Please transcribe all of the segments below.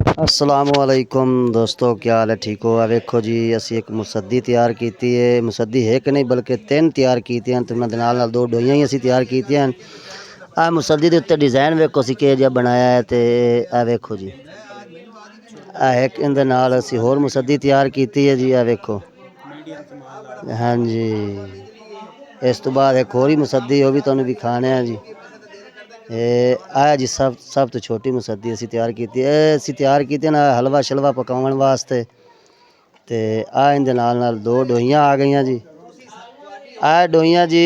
असलामुअलैकुम दोस्तों, क्या हाल है? ठीक हो? वेखो जी, असी एक मुसद्दी तैयार की है। मुसद्दी एक नहीं बल्कि 3 तैयार की हैं। तो उन्होंने नाल 2 डोइयां ही असी तैयार की हैं। आ मुसद्दी के उत्ते डिज़ाइन वेखो असी किहो जिहा बनाया है। तो आ वेखो जी, आ एक इहदे नाल असी होर मुसद्दी तैयार की है जी। आ वेखो, हाँ जी। इस तो बाद एक होर ही मुसद्दी, वो भी तुहानूं विखाने जी। आ जी सब तो छोटी मुसद्दी असी तैयार की है। असी तैयार की ना हलवा शलवा पकाने वास्ते। तो आ इहदे नाल 2 डोइयां आ गई जी। आ डोइयां जी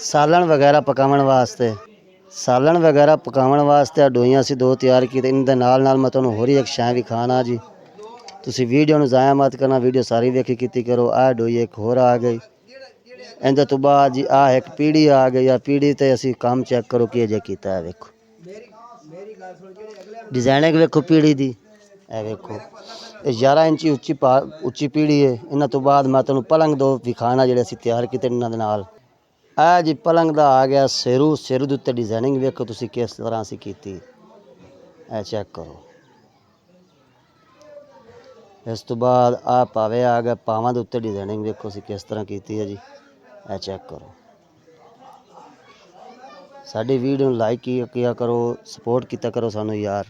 सालन वगैरह पकाने वास्ते, सालन वगैरह पकाने वास्ते आ डोइयां असी 2 तैयार की। इनके नाल मैं तुहानूं होर एक शै विखाना जी। तुसी वीडियो नूं ज़ाया मत करना, वीडियो सारी वेखी कीती करो। आ डोई एक होर आ गई। इहदे तो बाद जी आ एक पीढ़ी आ गई। आ पीढ़ी ते असी काम चेक करो कि जे कीता है। वेखो डिजाइनिंग वेखो पीढ़ी दी। ए वेखो 11 इंची उच्ची पीढ़ी है। इन्हां तो बाद मैं तुहानूं पलंग 2 विखाना जिहड़े असी तैयार कीते इन्हां दे नाल। आ जी पलंग दा आ गया सिरू। सिर दे उत्ते डिजाइनिंग वेखो तुसी किस तरह असी कीती। ए चेक करो। इस तो बाद आ पावे आ गए। पावां दे उत्ते डिजाइनिंग वेखो असी किस तरह कीती है जी। ए चेक करो। साडी वीडियो लाइक किया करो, सपोर्ट किया करो सानू यार।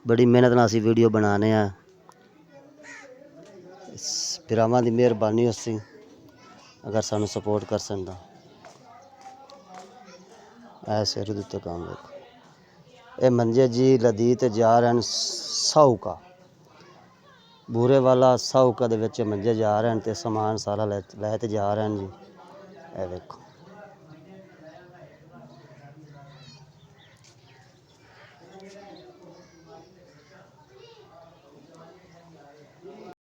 बड़ी मेहनत नाल असी वीडियो बनाने हैं। भरावां दी मेहरबानी असी अगर सानू सपोर्ट कर सकदा। ऐ सिर दे उत्ते काम देखो। ये मंजे जी लदी ते जा रहे हैं साहूका, बूरे वाला साहूका दे विच मंजे जा रहे हैं। तो समान सारा लै ते जा रहे हैं जी। ए देखो